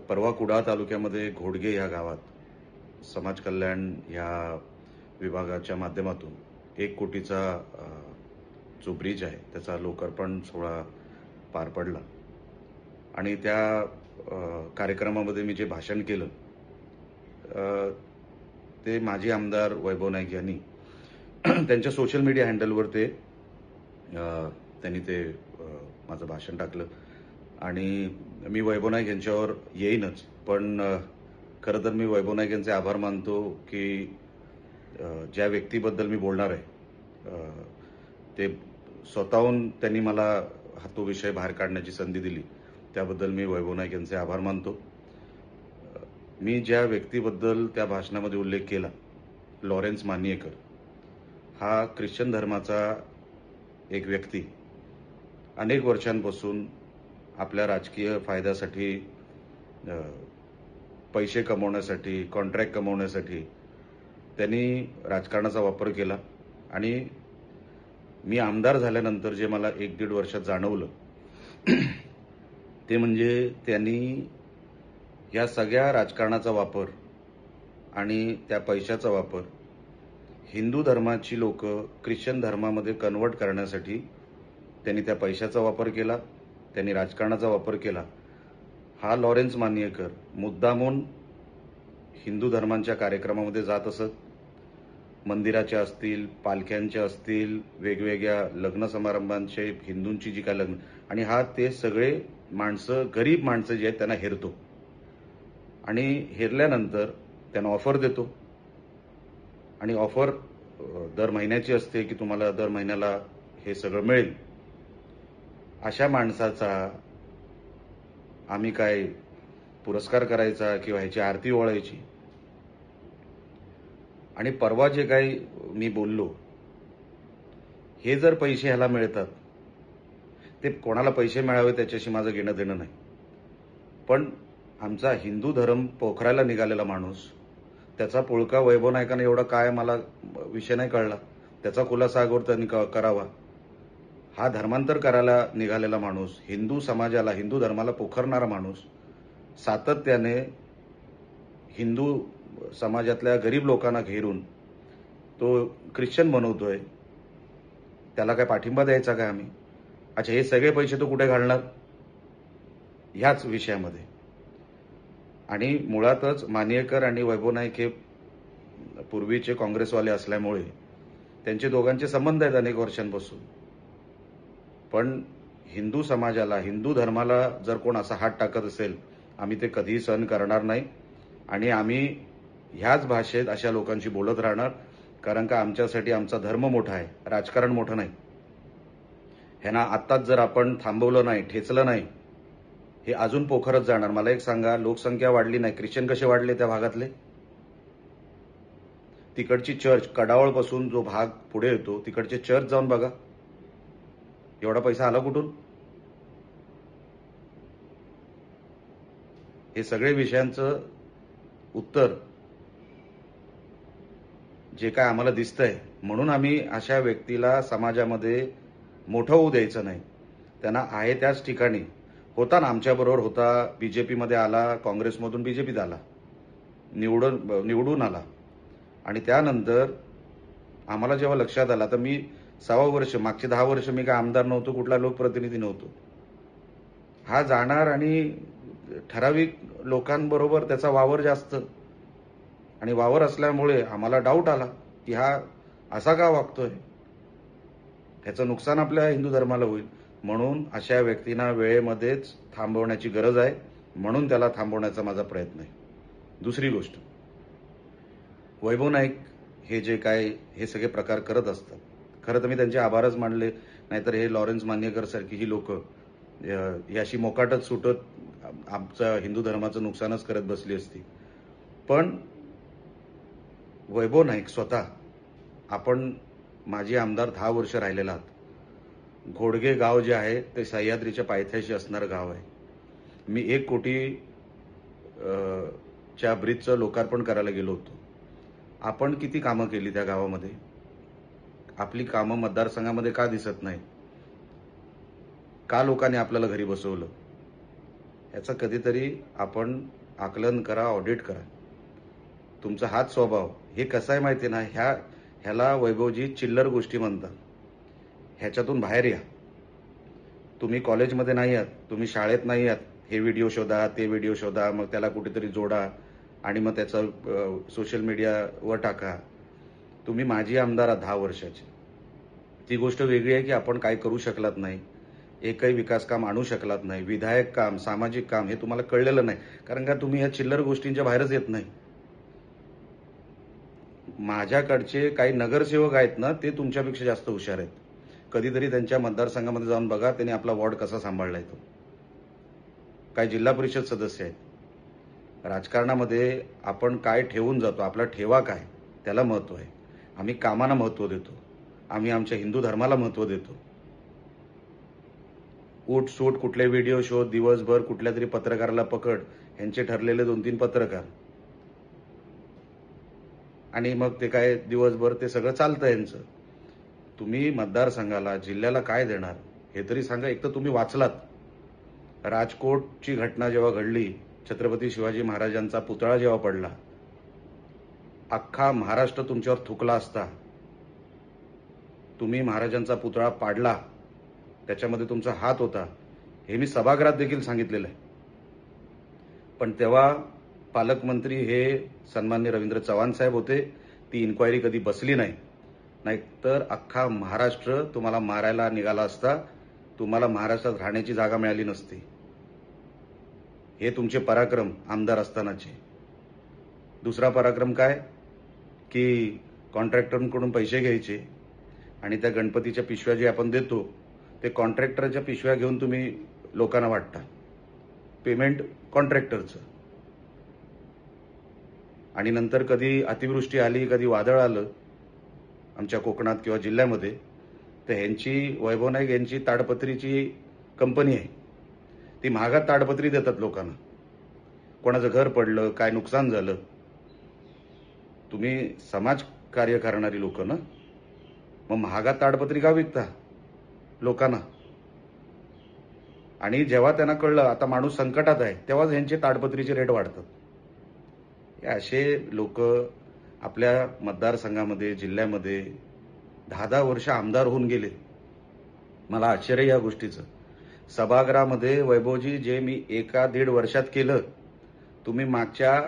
परवा कुडाळ तालुक्यामध्ये घोडगे ह्या गावात समाज कल्याण ह्या विभागाच्या माध्यमातून 1 कोटीचा जो ब्रिज आहे त्याचा लोकार्पण सोहळा पार पडला आणि त्या कार्यक्रमामध्ये मी जे भाषण केलं ते माजी आमदार वैभव नाईक यांनी त्यांच्या सोशल मीडिया हँडलवर त्यांनी ते माझं भाषण टाकलं आणि मी वैभव नाईक यांच्यावर येईनच, पण खरं तर मी वैभव नाईक यांचे आभार मानतो की ज्या व्यक्तीबद्दल मी बोलणार आहे ते स्वतःहून त्यांनी मला तो विषय बाहेर काढण्याची संधी दिली, त्याबद्दल मी वैभव नाईक यांचे आभार मानतो. मी ज्या व्यक्तीबद्दल त्या भाषणामध्ये उल्लेख केला, लॉरेन्स मानियेकर, हा ख्रिश्चन धर्माचा एक व्यक्ती अनेक वर्षांपासून आपल्या राजकीय फायद्यासाठी, पैसे कमवण्यासाठी, कॉन्ट्रॅक्ट कमवण्यासाठी त्यांनी राजकारणाचा वापर केला आणि मी आमदार झाल्यानंतर जे मला 1-1.5 वर्षात जाणवलं ते म्हणजे त्यांनी या सगळ्या राजकारणाचा वापर आणि त्या पैशाचा वापर हिंदू धर्माची लोक ख्रिश्चन धर्मामध्ये कन्वर्ट करण्यासाठी त्यांनी त्या पैशाचा वापर केला, त्यांनी राजकारणाचा वापर केला. हा लॉरेन्स मानियेकर मुद्दामून हिंदू धर्मांच्या कार्यक्रमामध्ये जात असत. मंदिराच्या असतील, पालख्यांच्या असतील, वेगवेगळ्या लग्न समारंभांचे हिंदूंची जी काय लग्न, आणि हा ते सगळे माणसं, गरीब माणसं जी आहेत त्यांना हेरतो आणि हेरल्यानंतर त्यांना ऑफर देतो आणि ऑफर दर महिन्याची असते की तुम्हाला दर महिन्याला हे सगळं मिळेल. अशा माणसाचा आम्ही काय पुरस्कार करायचा किंवा ह्याची आरती ओवाळायची? आणि परवा जे काही मी बोललो, हे जर पैसे ह्याला मिळतात, ते कोणाला पैसे मिळावे त्याच्याशी माझं घेणं देणं नाही, पण आमचा हिंदू धर्म पोखरायला निघालेला माणूस, त्याचा पुळका वैभव नाईकांना एवढा काय मला विषय नाही कळला, त्याचा खुलासा अगोदर त्यांनी करावा. हा धर्मांतर करायला निघालेला माणूस, हिंदू समाजाला, हिंदू धर्माला पोखरणारा माणूस, सातत्याने हिंदू समाजातल्या गरीब लोकांना घेरून तो ख्रिश्चन बनवतोय. त्याला काय पाठिंबा द्यायचा काय आम्ही? अच्छा, हे सगळे पैसे तो कुठे घालणार? ह्याच विषयामध्ये. आणि मुळातच मानियेकर आणि वैभव नाईक हे पूर्वीचे काँग्रेसवाले असल्यामुळे त्यांचे दोघांचे संबंध आहेत अनेक वर्षांपासून. पण हिंदू समाजाला, हिंदू धर्माला जर कोण असा हात टाकत असेल, आम्ही ते कधीही सहन करणार नाही आणि आम्ही ह्याच भाषेत अशा लोकांशी बोलत राहणार, कारण का आमच्यासाठी आमचा धर्म मोठा आहे, राजकारण मोठं नाही. ह्यांना आत्ताच जर आपण थांबवलं नाही, ठेचलं नाही, हे अजून पोखरत जाणार. मला एक सांगा, लोकसंख्या वाढली नाही, ख्रिश्चन कसे वाढले त्या भागातले? तिकडची चर्च, कडावळपासून जो भाग पुढे येतो तिकडचे चर्च जाऊन बघा, एवढा पैसा आला कुठून? हे सगळे विषयांचं उत्तर जे काय आम्हाला दिसतंय, म्हणून आम्ही अशा व्यक्तीला समाजामध्ये मोठं होऊ द्यायचं नाही. त्यांना आहे त्याच ठिकाणी, होता ना आमच्याबरोबर होता, बीजेपीमध्ये आला, काँग्रेसमधून बीजेपीत आला, निवडून आला आणि त्यानंतर आम्हाला जेव्हा लक्षात आला, तर मी 6 वर्ष, मागचे 10 वर्ष मी काय आमदार नव्हतो, कुठला लोकप्रतिनिधी नव्हतो. हा जाणार आणि ठराविक लोकांबरोबर त्याचा वावर जास्त, आणि वावर असल्यामुळे आम्हाला डाऊट आला की हा असा का वागतोय, ह्याचं नुकसान आपल्या हिंदू धर्माला होईल. म्हणून अशा व्यक्तींना वेळेमध्येच थांबवण्याची गरज आहे, म्हणून त्याला थांबवण्याचा माझा प्रयत्न आहे. दुसरी गोष्ट, वैभव नाईक हे जे काय हे सगळे प्रकार करत असतात, खरं तर मी त्यांचे आभारच मानले, नाहीतर हे लॉरेन्स मानियेकर सारखी ही लोक याशी मोकाटच सुटत आमच्या हिंदू धर्माचं नुकसानच करत बसली असती. पण वैभव नाईक स्वतः, आपण माजी आमदार 10 वर्ष राहिलेला आहात. घोडगे गाव जे आहे ते सह्याद्रीच्या पायथ्याशी असणारं गाव आहे. मी 1 कोटी च्या ब्रिजचं लोकार्पण करायला गेलो होतो. आपण किती कामं केली त्या गावामध्ये? आपली कामं मतदारसंघामध्ये का दिसत नाही? का लोकांनी आपल्याला घरी बसवलं? याचं कधीतरी आपण आकलन करा, ऑडिट करा. तुमचा हाच स्वभाव. हे कसं आहे माहिती ना, ह्याला वैभवजी चिल्लर गोष्टी म्हणतात. ह्याच्यातून बाहेर या. तुम्ही कॉलेजमध्ये नाही आहात, तुम्ही शाळेत नाही आहात. हे व्हिडिओ शोधा, ते व्हिडिओ शोधा, मग त्याला कुठेतरी जोडा आणि मग त्याचं सोशल मीडियावर टाका. तुम्ही माजी आमदार आहात 10 वर्षाचे. ती गोष्ट वेगळी आहे की आपण काय करू शकलात नाही, एकही विकास काम आणू शकलात नाही, विधायक काम, सामाजिक काम हे तुम्हाला कळलेलं नाही, कारण का तुम्ही ह्या चिल्लर गोष्टींच्या बाहेरच येत नाही. माझ्याकडचे काही नगरसेवक आहेत ना, ते तुमच्यापेक्षा जास्त हुशार आहेत. कधीतरी त्यांच्या मतदारसंघामध्ये जाऊन बघा, त्यांनी आपला वॉर्ड कसा सांभाळलाय तो. काही जिल्हा परिषद सदस्य आहेत. राजकारणामध्ये आपण काय ठेवून जातो, आपला ठेवा काय, त्याला महत्व आहे. आम्ही कामाला महत्व देतो, आम्ही आमच्या हिंदू धर्माला महत्व देतो. उठ सूट कुठले व्हिडिओ शोध, दिवसभर कुठल्या तरी पत्रकाराला पकड, यांचे ठरलेले 2-3 पत्रकार, आणि मग ते काय दिवसभर ते सगळं चालतं यांचं. तुम्ही मतदारसंघाला, जिल्ह्याला काय देणार हे तरी सांगा. एक तर तुम्ही वाचलात, राजकोटची घटना जेव्हा घडली, छत्रपती शिवाजी महाराजांचा पुतळा जेव्हा पडला, अख्खा महाराष्ट्र तुमच्यावर थुकला असता. तुम्ही महाराजांचा पुतळा पाडला, त्याच्यामध्ये तुमचा हात होता, हे मी सभागृहात देखील सांगितलेलं आहे. पण तेव्हा पालकमंत्री हे सन्माननीय रवींद्र चव्हाण साहेब होते. ती इन्क्वायरी कधी बसली नाही, नाहीतर अख्खा महाराष्ट्र तुम्हाला मारायला निघाला असता. तुम्हाला महाराष्ट्रात राहण्याची जागा मिळाली नसती. हे तुमचे पराक्रम आमदार असतानाचे. दुसरा पराक्रम काय की कॉन्ट्रॅक्टरकडून पैसे घ्यायचे आणि त्या गणपतीच्या पिशव्या जे आपण देतो, ते कॉन्ट्रॅक्टरच्या पिशव्या घेऊन तुम्ही लोकांना वाटता. पेमेंट कॉन्ट्रॅक्टरचं. आणि नंतर कधी अतिवृष्टी आली, कधी वादळ आलं आमच्या कोकणात किंवा जिल्ह्यामध्ये, तर ह्यांची, वैभव नाईक यांची ताडपत्रीची कंपनी आहे. ती महागात ताडपत्री देतात लोकांना. कोणाचं घर पडलं, काय नुकसान झालं. तुम्ही समाज कार्य करणारी लोक ना, मग महागात ताडपत्री का विकता लोकांना? आणि जेव्हा त्यांना कळलं आता माणूस संकटात आहे, तेव्हाच ह्यांचे ताडपत्रीचे रेट वाढतात. हे असे लोक आपल्या मतदारसंघामध्ये, जिल्ह्यामध्ये 10-10 वर्ष आमदार होऊन गेले. मला आश्चर्य या गोष्टीचं. सभागृहामध्ये वैभवजी जे मी 1-1.5 वर्षात केलं, तुम्ही मागच्या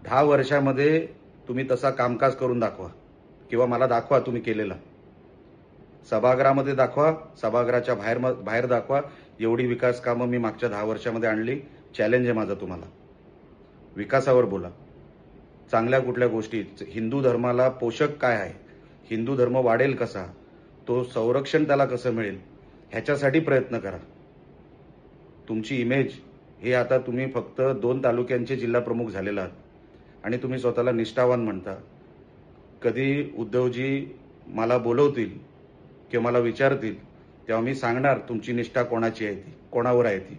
10 वर्षामध्ये तुम्ही तसा कामकाज करून दाखवा, किंवा मला दाखवा तुम्ही केलेला. सभागृहामध्ये दाखवा, सभागृहाच्या बाहेर दाखवा. एवढी विकास कामं मी मागच्या 10 वर्षामध्ये आणली. चॅलेंज आहे माझा तुम्हाला. विकासावर बोला, चांगल्या कुठल्या गोष्टी, हिंदू धर्माला पोषक काय आहे, हिंदू धर्म वाढेल कसा, तो संरक्षण त्याला कसं मिळेल, ह्याच्यासाठी प्रयत्न करा. तुमची इमेज हे आता तुम्ही फक्त 2 तालुक्यांचे जिल्हा प्रमुख झालेला आहात आणि तुम्ही स्वतःला निष्ठावान म्हणता. कधी उद्धवजी मला बोलवतील किंवा मला विचारतील, तेव्हा मी सांगणार तुमची निष्ठा कोणाची आहे, ती कोणावर आहे ती.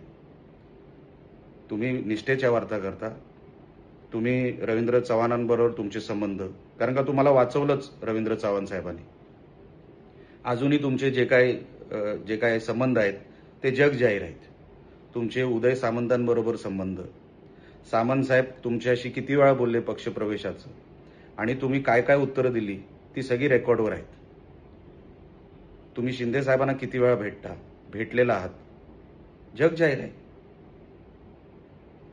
तुम्ही निष्ठेच्या वार्ता करता. तुम्ही रवींद्र चव्हाणांबरोबर तुमचे संबंध, कारण का तुम्हाला वाचवलंच रवींद्र चव्हाण साहेबांनी. अजूनही तुमचे जे काय संबंध आहेत ते जग जाहीर आहेत. तुमचे उदय सामंतांबरोबर संबंध, सामंत साहेब तुमच्याशी किती वेळा बोलले पक्षप्रवेशाचं, आणि तुम्ही काय काय उत्तरं दिली, ती सगळी रेकॉर्डवर आहेत. तुम्ही शिंदे साहेबांना किती वेळा भेटलेला आहात, जग जाहीर आहे.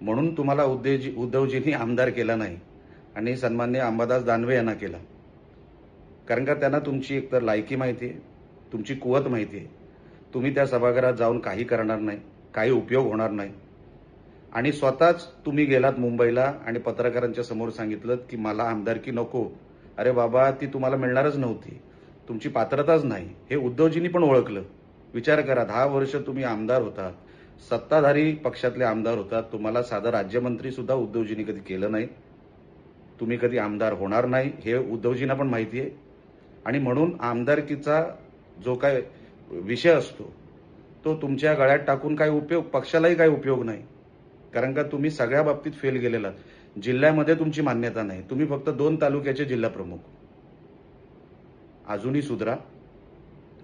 म्हणून तुम्हाला उद्धवजींनी आमदार केला नाही आणि सन्माननीय अंबादास दानवे यांना केला, कारण का त्यांना तुमची एकतर लायकी माहिती आहे, तुमची कुवत माहिती आहे. तुम्ही त्या सभागृहात जाऊन काही करणार नाही, काही उपयोग होणार नाही. आणि स्वतःच तुम्ही गेलात मुंबईला आणि पत्रकारांच्या समोर सांगितलं की मला आमदारकी नको. अरे बाबा, ती तुम्हाला मिळणारच नव्हती, तुमची पात्रताच नाही. हे उद्धवजींनी पण ओळखलं. विचार करा, 10 वर्ष तुम्ही आमदार होतात, सत्ताधारी पक्षातले आमदार होतात. तुम्हाला साधं राज्यमंत्री सुद्धा उद्धवजींनी कधी केलं नाही. तुम्ही कधी आमदार होणार नाही हे उद्धवजींना पण माहिती आहे. आणि म्हणून आमदारकीचा जो काय विषय असतो तो तुमच्या गळ्यात टाकून काय उपयोग, पक्षालाही काही उपयोग नाही. कारण का तुम्ही सगळ्या बाबतीत फेल गेलेला. जिल्ह्यामध्ये तुमची मान्यता नाही, तुम्ही फक्त 2 तालुक्याचे जिल्हा प्रमुख. अजूनही सुधरा,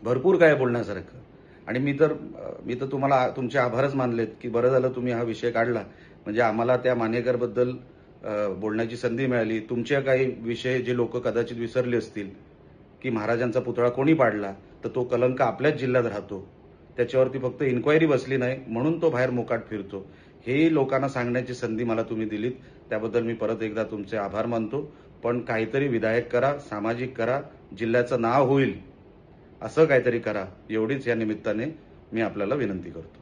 भरपूर काय बोलण्यासारखं. आणि मी तर तुम्हाला तुमचे आभारच मानलेत की बरं झालं तुम्ही हा विषय काढला, म्हणजे आम्हाला त्या मानेकरबद्दल बोलण्याची संधी मिळाली. तुमचे काही विषय जे लोक कदाचित विसरले असतील की महाराजांचा पुतळा कोणी पाडला, तर तो कलंक आपल्याच जिल्ह्यात राहतो. त्याच्यावरती फक्त इन्क्वायरी बसली नाही म्हणून तो बाहेर मोकाट फिरतो. हेही लोकांना सांगण्याची संधी मला तुम्ही दिलीत, त्याबद्दल मी परत एकदा तुमचे आभार मानतो. पण काहीतरी विधायक करा, सामाजिक करा, जिल्ह्याचं नाव होईल असं काहीतरी करा, एवढीच या निमित्ताने मी आपल्याला विनंती करतो.